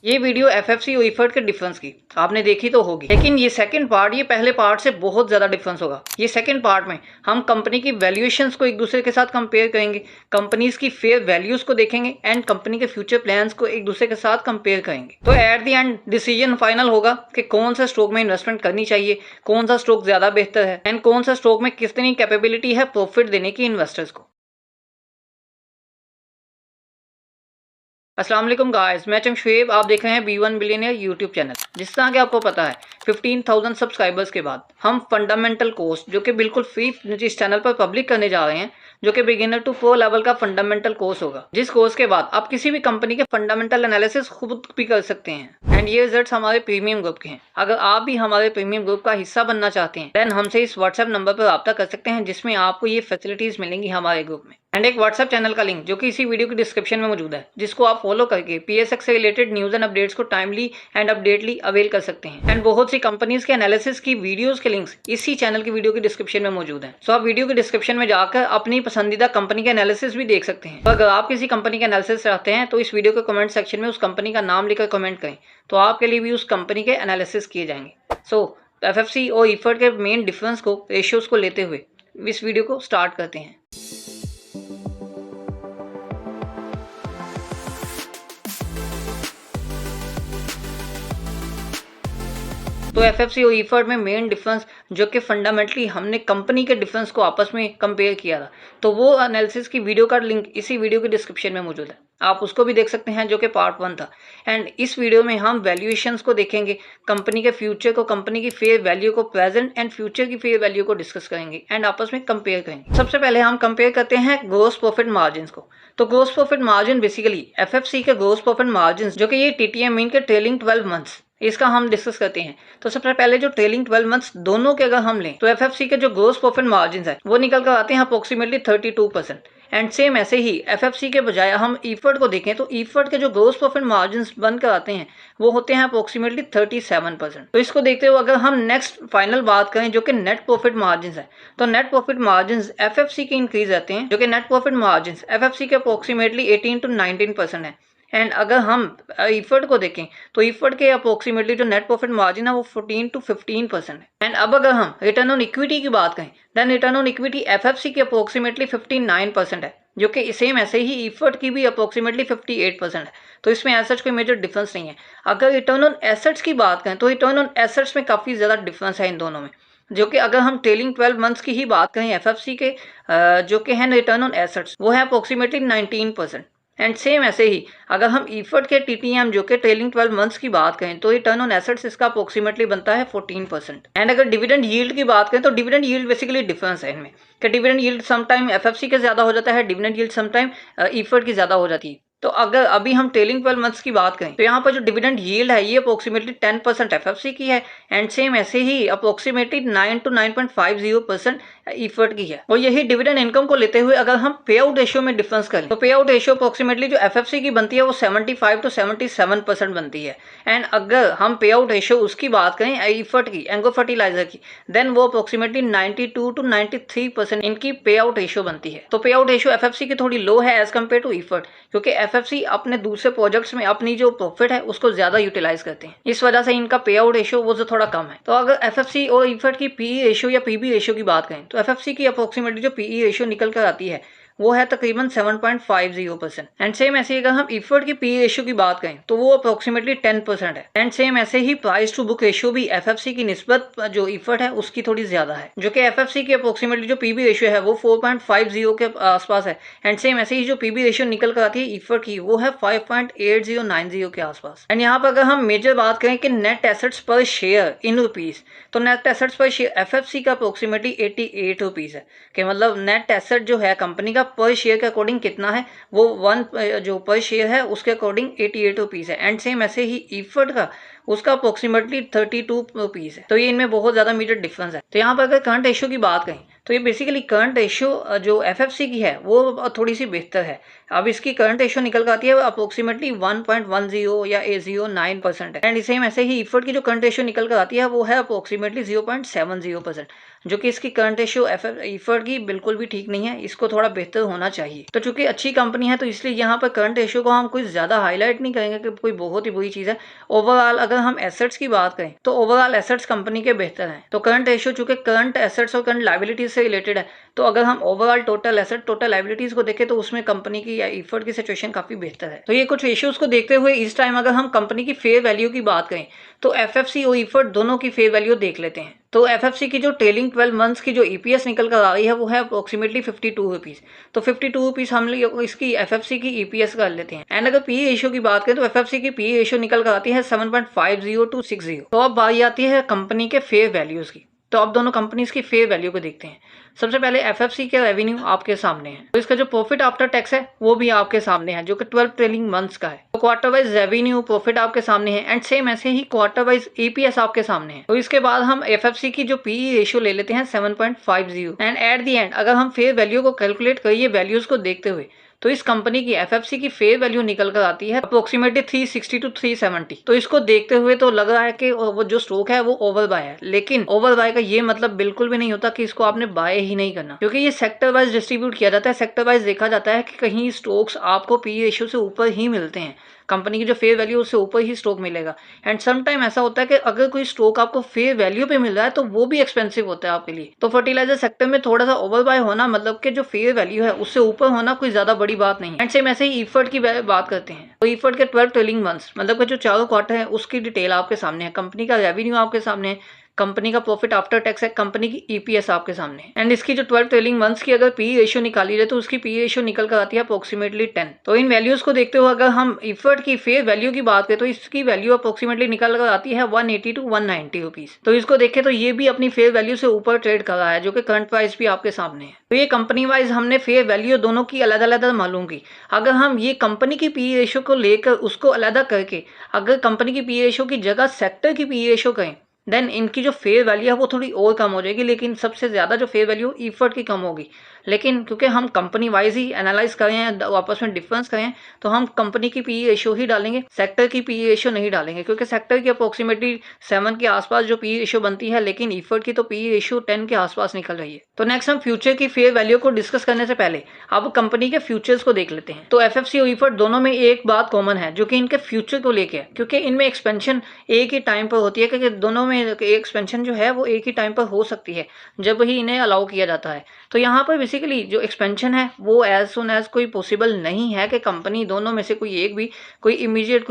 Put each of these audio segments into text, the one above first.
ये video FFC और effort के डिफरेंस की आपने देखी तो होगी, लेकिन ये सेकंड पार्ट ये पहले पार्ट से बहुत ज़्यादा डिफरेंस होगा। ये सेकंड पार्ट में हम कंपनी की वैल्यूएशंस को एक दूसरे के साथ कंपेयर करेंगे, कंपनीज की फेयर वैल्यूज़ को देखेंगे एंड कंपनी के फ्यूचर प्लान्स को एक दूसरे के साथ कंपेयर करेंगे। तो at the end decision final होगा कि कौन सा स्टॉक में इन्वेस्टमेंट करनी चाहिए, कौन सा स्टॉक ज़्यादा बेहतर है एंड कौन सा स्टॉक में कितनी कैपेबिलिटी है प्रॉफिट देने की इन्वेस्टर्स को। अस्सलाम वालेकुम गाइस, मैं शुएब, आप देख रहे हैं B1 बिलियनियर यूट्यूब चैनल। जिस तरह कि आपको पता है 15,000 सब्सक्राइबर्स के बाद हम फंडामेंटल कोर्स जो कि बिल्कुल फ्री इस चैनल पर पब्लिक करने जा रहे हैं, जो कि बिगिनर टू प्रो लेवल का फंडामेंटल कोर्स होगा, जिस कोर्स के बाद आप किसी भी कंपनी के फंडामेंटल एनालिसिस खुद भी कर सकते हैं एंड ये रिजल्ट्स हमारे प्रीमियम ग्रुप के हैं। अगर आप भी हमारे प्रीमियम ग्रुप का हिस्सा बनना चाहते हैं देन हमसे इस व्हाट्सएप नंबर पर रब्ता कर सकते हैं, जिसमें आपको ये फैसिलिटीज मिलेंगी हमारे ग्रुप में एंड एक व्हाट्सएप चैनल का लिंक जो कि इसी वीडियो की डिस्क्रिप्शन में मौजूद है, जिसको आप फॉलो करके पीएसएक्स से रिलेटेड न्यूज़ एंड अपडेट्स को टाइमली एंड अपडेटली अवेल कर सकते हैं। एंड बहुत सी कंपनीज के एनालिसिस की वीडियोस के लिंक्स इसी चैनल की वीडियो की डिस्क्रिप्शन में मौजूद हैं। सो आप वीडियो की डिस्क्रिप्शन में जाकर अपनी पसंदीदा कंपनी के एनालिसिस भी देख सकते हैं। तो अगर आप किसी कंपनी के एनालिसिस चाहते हैं तो इस वीडियो के कमेंट सेक्शन में उस कंपनी का नाम लिखकर कमेंट करें, तो आपके लिए भी उस कंपनी के एनालिसिस किए जाएंगे। सो एफएफसी और इफर्ट के मेन डिफरेंस को, रेशियोज को लेते हुए इस वीडियो को स्टार्ट करते हैं। तो एफएफसी और इफर्ट में मेन डिफरेंस जो कि फंडामेंटली हमने कंपनी के डिफरेंस को आपस में कंपेयर किया था, तो वो एनालिसिस की वीडियो का लिंक इसी वीडियो के डिस्क्रिप्शन में मौजूद है, आप उसको भी देख सकते हैं, जो कि पार्ट 1 था। एंड इस वीडियो में हम वैल्यूएशंस को देखेंगे, कंपनी के फ्यूचर को, कंपनी की फेयर वैल्यू को, प्रेजेंट एंड फ्यूचर की फेयर वैल्यू को डिस्कस करेंगे एंड आपस में कंपेयर करेंगे। सबसे पहले हम कंपेयर करते हैं ग्रोस प्रॉफिट मार्जिन को। तो gross profit margin basically FFC के ग्रोस प्रॉफिट मार्जिन जो कि ये टीटीएम मीन के ट्रेलिंग 12 मंथ्स, इसका हम डिस्कस करते हैं। तो सबसे पहले जो ट्रेलिंग 12 मंथ्स दोनों के अगर हम लें तो एफएफसी के जो ग्रोस प्रॉफिट मार्जिन है वो निकल कर आते हैं अप्रोक्सीमेटली 32%। एंड सेम ऐसे ही एफएफसी के बजाय हम इफर्ट को देखें तो इफर्ट के जो ग्रोस प्रॉफिट मार्जिन बन कर आते हैं वो होते हैं अप्रोक्सीमेटली 37%। तो इसको देखते हुए अगर हम नेक्स्ट फाइनल बात करें जो कि नेट प्रॉफिट मार्जिन है, तो नेट प्रॉफिट मार्जिन एफएफसी के इंक्रीज रहते हैं, जो कि नेट प्रॉफिट मार्जिन एफएफसी के अप्रोक्सीमेटली 18 to 19% है। एंड अगर हम इफर्ट को देखें तो इफर्ट के अप्रोक्सीमेटली जो नेट प्रॉफिट मार्जिन है वो 14 to 15% है। एंड अब अगर हम रिटर्न ऑन इक्विटी की बात करें then return on equity FFC की अप्रोक्सीमेटली 59% है, जो कि सेम ऐसे ही इफर्ट की भी अप्रोक्सीमेटली 58% है। तो इसमें एसेट्स कोई मेजर डिफरेंस नहीं है। अगर रिटर्न ऑन एसेट्स की बात करें तो रिटर्न ऑन एसेट्स में काफ़ी ज़्यादा डिफरेंस है इन दोनों में, जो कि अगर हम ट्रेलिंग 12 मंथ्स की ही बात करें एफएफसी के जो कि है रिटर्न ऑन एसेट्स वो है अप्रोक्सीमेटली 19%। एंड सेम ऐसे ही अगर हम इफर्ट के टीटीएम जो कि ट्रेलिंग 12 मंथ्स की बात करें तो रिटर्न ऑन एसेट्स इसका अप्रोक्सीमेटली बनता है 14%। एंड अगर डिविडेंड यील्ड की बात करें तो डिविडेंड यील्ड बेसिकली डिफरेंस है इनमें कि डिविडेंड यील्ड समटाइम एफएफसी के ज़्यादा हो जाता है, डिविडेंड यील्ड समटाइम इफर्ट की ज़्यादा हो जाती है। तो अगर अभी हम ट्रेलिंग 12 मंथ्स की बात करें तो यहाँ पर जो डिविडेंड यील्ड है ये अप्रोक्सीमेटली 10% एफएफसी की है एंड सेम ऐसे ही अप्रोक्सीमेटली 9 to 9.50% इफर्ट की है। और यही डिविडेंड इनकम को लेते हुए अगर हम पे आउट रेशियो में डिफरेंस करें तो पे आउट रेशियो अप्रोक्सीमेटली जो एफएफसी की बनती है वो 75 to 77% बनती है। एंड अगर हम पे आउट रेशियो उसकी बात करें इफर्ट की, एंग्रो फर्टिलाइजर की, देन वो अप्रोक्सीमेटली 92 to 93% इनकी पे आउट रेशियो बनती है। तो पे आउट रेशियो एफएफसी की थोड़ी लो है एज कम्पेयर टू इफर्ट, क्योंकि एफएफसी अपने दूसरे प्रोजेक्ट्स में अपनी जो प्रॉफिट है उसको ज्यादा यूटिलाइज करते हैं, इस वजह से इनका पे आउट रेशियो वो जो थोड़ा कम है। तो अगर एफएफसी और इफर्ट की पीई रेशियो या पीबी रेशियो की बात करें तो एफएफसी की अप्रोक्सीमेटली जो पीई रेशियो निकल कर आती है वो है तकरीबन 7.50%। एंड सेम ऐसे अगर हम इफर्ट की पी रेशियो की बात करें तो वो अप्रोक्सीमेटली 10% है। एंड सेम ऐसे ही प्राइस टू बुक रेशियो भी एफएफसी की निस्बत जो इफर्ट है उसकी थोड़ी ज्यादा है, जो कि एफएफसी की अप्रोक्सीमेटली जो पीबी रेशियो है वो 4.50 के आसपास है। एंड सेम ऐसे ही जो पीबी रेशियो निकल कर आती है इफर्ट की वो है 5.8090 के आसपास। एंड यहाँ पर अगर हम मेजर बात करें कि नेट एसेट्स पर शेयर इन रुपीज, तो नेट एसेट्स पर शेयर एफएफसी का अप्रोक्सीमेटली 88 रुपीज है, कि मतलब नेट एसेट जो है कंपनी का पर शेयर के अकॉर्डिंग कितना है वो 1 जो पर शेयर है उसके अकॉर्डिंग 88 रुपीज़ है। एंड सेम ऐसे ही इफर्ट का उसका अप्रोक्सीमेटली 32 रुपीज़ है। तो ये इनमें बहुत ज़्यादा मेजर डिफरेंस है। तो यहाँ पर अगर करंट रेशियो की बात करें तो ये बेसिकली करंट रेशियो जो एफएफसी की है वो थोड़ी सी बेहतर है। अब इसकी करंट रेशियो निकल कर आती है अप्रोक्सीमेटली 1.10 या 809% है। एंड सेम ऐसे ही इफर्ट की जो करंट रेशियो निकल कर आती है वो है अप्रोक्सीमेटली 0.70%, जो कि इसकी करंट रेशियो ईफर्ड की बिल्कुल भी ठीक नहीं है, इसको थोड़ा बेहतर होना चाहिए। तो चूंकि अच्छी कंपनी है तो इसलिए यहाँ पर करंट रेशियो को हम कुछ ज़्यादा हाईलाइट नहीं करेंगे कि कोई बहुत ही बुरी चीज़ है। ओवरऑल अगर हम एसेट्स की बात करें तो ओवरऑल एसेट्स कंपनी के बेहतर हैं। तो करंट रेशियो चूंकि करंट एसेट्स और करंट लायबिलिटीज से रिलेटेड है, तो अगर हम overall total asset total liabilities को देखें तो उसमें कंपनी की या ईफर्ड की सिचुएशन काफी बेहतर है। तो ये कुछ रेशियोज को देखते हुए इस टाइम अगर हम कंपनी की फेयर वैल्यू की बात करें तो एफएफसी और ईफर्ड दोनों की फेयर वैल्यू देख लेते हैं। तो एफएफसी की जो ट्रेलिंग 12 मंथ्स की जो ईपीएस निकल कर आ रही है वो है अप्रोक्सीमेटली 52 रुपीज। तो 52 रुपीज हम लोग इसकी एफएफसी की ईपीएस कर लेते हैं। एंड अगर पी रेशियो की बात करें तो एफएफसी की पी रेशियो निकल कर आती है 7.50 to 60। तो अब बारी आती है कंपनी के फेयर वैल्यूज की। तो अब दोनों कंपनीज की फेयर वैल्यू को देखते हैं। सबसे पहले एफएफसी के रेवेन्यू आपके सामने है, तो इसका जो प्रॉफिट आफ्टर टैक्स है वो भी आपके सामने है, जो कि 12 ट्रेलिंग मंथ्स का है। तो क्वार्टर वाइज रेवेन्यू प्रॉफिट आपके सामने है एंड सेम ऐसे ही क्वार्टर वाइज ईपीएस आपके सामने है। तो इसके बाद हम एफएफसी की जो पीई रेशियो ले लेते हैं 7.50 एंड एट द एंड अगर हम फेयर वैल्यू को कैलकुलेट करिए वैल्यूज को देखते हुए तो इस कंपनी की एफएफसी की फेयर वैल्यू निकल कर आती है अप्रोक्सीमेटली 360 to 370। तो इसको देखते हुए तो लग रहा है कि वो जो स्टॉक है वो ओवर बाय है, लेकिन ओवर बाय का ये मतलब बिल्कुल भी नहीं होता कि इसको आपने बाय ही नहीं करना, क्योंकि ये सेक्टर वाइज डिस्ट्रीब्यूट किया जाता है। सेक्टर वाइज देखा जाता है कि कहीं स्टॉक्स आपको पी रेशियो से ऊपर ही मिलते हैं, कंपनी की जो फेयर वैल्यू उससे ऊपर ही स्टॉक मिलेगा। एंड सम टाइम ऐसा होता है कि अगर कोई स्टॉक आपको फेयर वैल्यू पे मिल रहा है तो वो भी एक्सपेंसिव होता है आपके लिए। तो फर्टिलाइजर सेक्टर में थोड़ा सा ओवर बाय होना मतलब कि जो फेयर वैल्यू है उससे ऊपर होना कोई ज्यादा बड़ी बात नहीं है। एंड सेम ऐसे ही ईफर्ड की बात करते हैं तो ईफर्ड के 12 ट्रेलिंग मंथ्स मतलब कि जो चारों क्वार्टर है उसकी डिटेल आपके सामने है, कंपनी का रेवेन्यू आपके सामने है, कंपनी का प्रॉफिट आफ्टर टैक्स है, कंपनी की ईपीएस आपके सामने है। एंड इसकी जो 12 ट्रेलिंग मंथ्स की अगर पी रेशियो निकाली जाए तो उसकी पी रेशियो निकल कर आती है अप्रोक्सीमेटली 10। तो इन वैल्यूज को देखते हुए अगर हम ईफर्ड की फेयर वैल्यू की बात करें तो इसकी वैल्यू अप्रोक्सीमेटली निकल कर आती है 180 to 190 रुपीज। तो इसको देखें तो ये भी अपनी फेयर वैल्यू से ऊपर ट्रेड कर रहा है, जो कि करंट प्राइस भी आपके सामने है। तो ये कंपनी वाइज हमने फेयर वैल्यू दोनों की अलग अलग मालूम की। अगर हम ये कंपनी की पी रेशियो को लेकर उसको अलग करके अगर कंपनी की पी रेशियो की जगह सेक्टर की पी रेशियो करें देन इनकी जो फेयर वैल्यू है वो थोड़ी और कम हो जाएगी, लेकिन सबसे ज्यादा जो फेयर वैल्यू ईफर्ड की कम होगी। लेकिन क्योंकि हम कंपनी वाइज ही एनालाइज करें हैं, आपस में डिफरेंस करें, तो हम कंपनी की पी रेशियो ही डालेंगे, सेक्टर की पी रेशियो नहीं डालेंगे, क्योंकि सेक्टर की अप्रोक्सीमेटली 7 के आसपास जो पी रेशियो बनती है, लेकिन ईफर्ड की तो पी रेशियो 10 के आसपास निकल रही है। तो नेक्स्ट हम फ्यूचर की फेयर वैल्यू को डिस्कस करने से पहले अब कंपनी के फ्यूचर्स को देख लेते हैं। तो एफएफसी और ईफर्ड दोनों में एक बात कॉमन है जो कि इनके फ्यूचर को लेके है, क्योंकि इनमें एक्सपेंशन एक ही टाइम पर होती है, क्योंकि दोनों में एक्सपेंशन जो है वो एक ही टाइम पर हो सकती है जब ही इन्हें अलाउ किया जाता है। तो यहाँ पर बेसिकली जो एक्सपेंशन है वो एज सुन एज कोई पॉसिबल नहीं है कि कंपनी दोनों में से कोई एक भी कोई इमीडिएट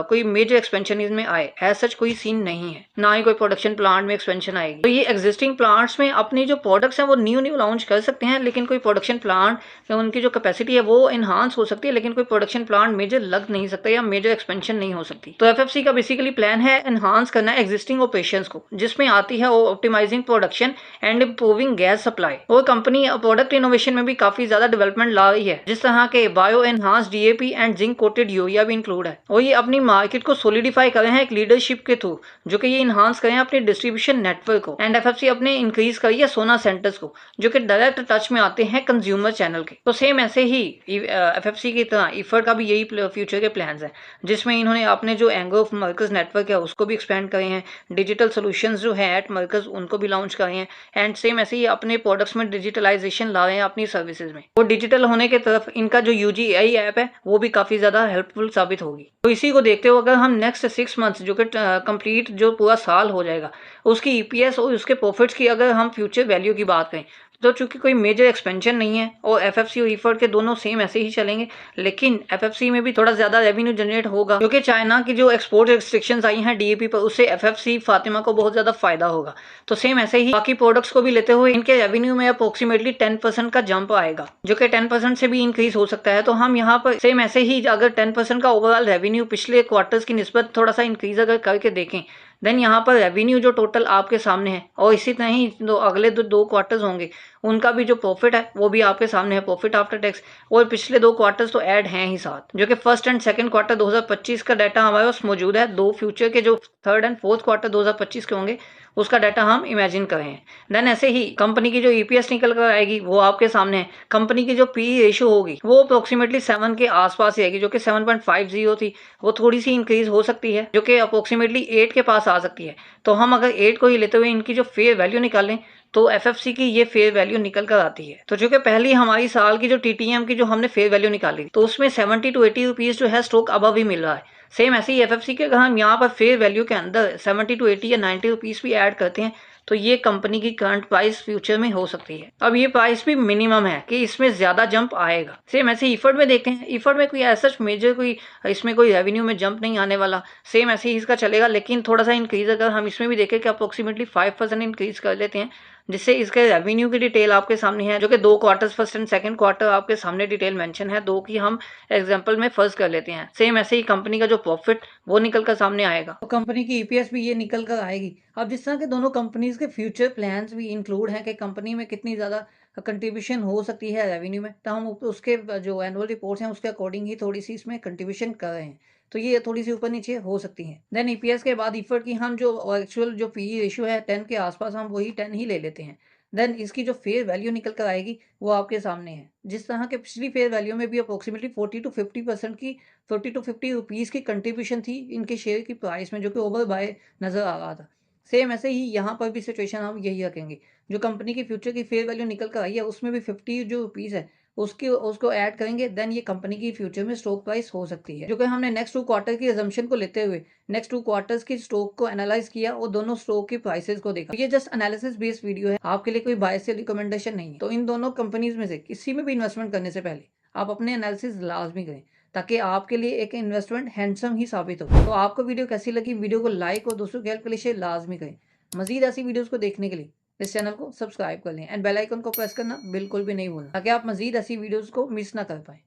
कोई मेजर एक्सपेंशन इसमें आए, एज सच कोई सीन नहीं है, ना ही कोई प्रोडक्शन प्लांट में एक्सपेंशन आएगी। तो ये एग्जिस्टिंग प्लांट्स में अपनी जो प्रोडक्ट्स हैं वो न्यू लॉन्च कर सकते हैं, लेकिन कोई प्रोडक्शन प्लांट उनकी जो कैपेसिटी है वो इनहांस हो सकती है, लेकिन कोई प्रोडक्शन प्लांट मेजर लग नहीं सकता या मेजर एक्सपेंशन नहीं हो सकती। तो एफएफसी का बेसिकली प्लान है एनहांस करना एग्जिस्टिंग ऑपरेशंस को, जिसमें आती है optimizing production and improving gas supply. और कंपनी प्रोडक्ट इनोवेशन में भी काफी ज्यादा डेवलपमेंट ला रही है, जिस तरह के bio enhance DAP and zinc coated urea भी इंक्लूड है। और ये अपनी मार्केट को सोलिडिफाई कर रहे हैं एक लीडरशिप के थ्रू, जो कि ये इनहांस करें अपने डिस्ट्रीब्यूशन नेटवर्क को। एंड एफएफसी अपने इंक्रीज करी है सोना सेंटर्स को, जो कि डायरेक्ट टच में आते हैं कंज्यूमर चैनल के। तो सेम ऐसे ही एफएफसी की तरह ईफर्ड का भी यही फ्यूचर के प्लान्स हैं, जिसमें इन्होंने अपने जो एंगो ऑफ मर्कज नेटवर्क है उसको भी एक्सपेंड करे हैं, डिजिटल सोल्यूशंस जो है एट मर्कज उनको भी लॉन्च करे हैं, एंड सेम ऐसे ही अपने प्रोडक्ट्स में डिजिटलाइजेशन ला रहे हैं अपनी सर्विसेज में। और डिजिटल होने के तरफ इनका जो यूजीआई ऐप है वो भी काफी ज्यादा हेल्पफुल साबित होगी। तो इसी को देखते हुए अगर हम नेक्स्ट 6 मंथ्स जो कि कंप्लीट जो पूरा साल हो जाएगा उसकी ईपीएस और उसके प्रॉफिट्स की अगर हम फ्यूचर वैल्यू की बात करें, तो चूंकि कोई मेजर एक्सपेंशन नहीं है और एफएफसी और ईफर्ड के दोनों सेम ऐसे ही चलेंगे, लेकिन एफएफसी में भी थोड़ा ज्यादा रेवेन्यू जनरेट होगा, क्योंकि चाइना की जो एक्सपोर्ट रिस्ट्रिक्शंस आई हैं डीएपी पर, उससे एफएफसी फातिमा को बहुत ज्यादा फायदा होगा। तो सेम ऐसे ही बाकी प्रोडक्ट्स को भी लेते हुए इनके रेवेन्यू में अप्रोक्सीमेटली 10% का जंप आएगा, जो कि 10% से भी इंक्रीज हो सकता है। तो हम यहाँ पर सेम ऐसे ही अगर 10% का ओवरऑल रेवेन्यू पिछले क्वार्टर्स की निस्बत थोड़ा सा इंक्रीज अगर करके देखें, देन यहाँ पर रेवेन्यू जो टोटल आपके सामने है, और इसी तरह ही अगले दो क्वार्टर्स होंगे उनका भी जो प्रॉफिट है वो भी आपके सामने है, प्रॉफिट आफ्टर टैक्स। और पिछले 2 क्वार्टर्स तो ऐड हैं ही साथ, जो कि फर्स्ट एंड सेकंड क्वार्टर 2025 का डाटा हमारे पास मौजूद है। 2 फ्यूचर के जो थर्ड एंड फोर्थ क्वार्टर 2025 के होंगे उसका डाटा हम इमेजिन कर रहे हैं। देन ऐसे ही कंपनी की जो ईपीएस निकल कर आएगी वो आपके सामने है। कंपनी की जो पी रेशियो होगी वो अप्रोक्सीमेटली 7 के आसपास ही आएगी, जो कि 7.50 थी, वो थोड़ी सी इंक्रीज हो सकती है, जो कि अप्रोक्सीमेटली 8 के पास आ सकती है। तो हम अगर 8 को ही लेते हुए इनकी जो फेयर वैल्यू निकालें तो एफएफसी की ये फेयर वैल्यू निकल कर आती है। तो जो कि पहली हमारी साल की जो टीटीएम की जो हमने फेयर वैल्यू निकाली तो उसमें 70 टू 80 रुपीज जो है स्टॉक अबव ही मिल रहा है। सेम ऐसे ही एफएफसी के अगर हम यहाँ पर फेयर वैल्यू के अंदर 70 टू 80 या 90 रुपीज भी ऐड करते हैं तो ये कंपनी की करंट प्राइस फ्यूचर में हो सकती है। अब ये प्राइस भी मिनिमम है कि इसमें ज्यादा जंप आएगा। सेम ऐसे ईफर्ड में देखते हैं, ईफर्ड में कोई ऐसा मेजर कोई इसमें कोई रेवेन्यू में जंप नहीं आने वाला। सेम ऐसे ही इसका चलेगा, लेकिन थोड़ा सा इंक्रीज अगर हम इसमें भी देखें कि अप्रोक्सीमेटली 5% इंक्रीज कर लेते हैं, जिससे इसके रेवेन्यू की डिटेल आपके सामने है, जो कि 2 quarters first and second quarter आपके सामने डिटेल मेंशन है, 2 की हम एग्जांपल में फर्स्ट कर लेते हैं। सेम ऐसे ही कंपनी का जो प्रॉफिट वो निकल कर सामने आएगा, तो कंपनी की ईपीएस भी ये निकल कर आएगी। अब जिस तरह के दोनों कंपनीज के फ्यूचर प्लान्स भी इंक्लूड हैं कि कंपनी में कितनी ज़्यादा कंट्रीब्यूशन हो सकती है रेवेन्यू में, तो हम उसके जो एनुअल रिपोर्ट्स हैं उसके अकॉर्डिंग ही थोड़ी सी इसमें कंट्रीब्यूशन कर रहे हैं, तो ये थोड़ी सी ऊपर नीचे हो सकती हैं। देन ईपीएस के बाद ईफर्ड की हम जो एक्चुअल जो पीई रेशियो है 10 के आसपास, हम वही 10 ही ले लेते हैं। देन इसकी जो फेयर वैल्यू निकल कर आएगी वो आपके सामने है। जिस तरह के पिछली फेयर वैल्यू में भी अप्रोक्सीमेटली 40 टू 50% की 40 टू 50 रुपीज़ की कंट्रीब्यूशन थी इनके शेयर की प्राइस में, जो कि ओवर बाय नज़र आ रहा था। सेम ऐसे ही यहाँ पर भी सिचुएशन हम यही रखेंगे। जो कंपनी की फ्यूचर की फेयर वैल्यू निकल कर आई है उसमें भी 50 जो रुपीज़ है उसकी उसको ऐड करेंगे, देन ये कंपनी की फ्यूचर में स्टॉक प्राइस हो सकती है। जो कि हमने नेक्स्ट 2 क्वार्टर की अजम्पशन को लेते हुए नेक्स्ट 2 क्वार्टर्स की स्टॉक को एनालाइज किया और दोनों स्टॉक की प्राइसेस को देखा। ये जस्ट एनालिसिस बेस्ड वीडियो है, आपके लिए कोई बाय सेल रिकमेंडेशन नहीं है। तो इन दोनों कंपनीज में से किसी में भी इन्वेस्टमेंट करने से पहले आप अपने एनालिसिस लाजमी करें, ताकि आपके लिए एक इन्वेस्टमेंट हैंडसम ही साबित हो। तो आपको वीडियो कैसी लगी, वीडियो को लाइक और दोस्तों की हेल्प के लिए शेयर लाजमी करें। मजीद ऐसी वीडियोस को देखने के लिए इस चैनल को सब्सक्राइब कर लें एंड बेल आइकन को प्रेस करना बिल्कुल भी नहीं भूलना, ताकि आप मजीद ऐसी वीडियोस को मिस ना कर पाएं।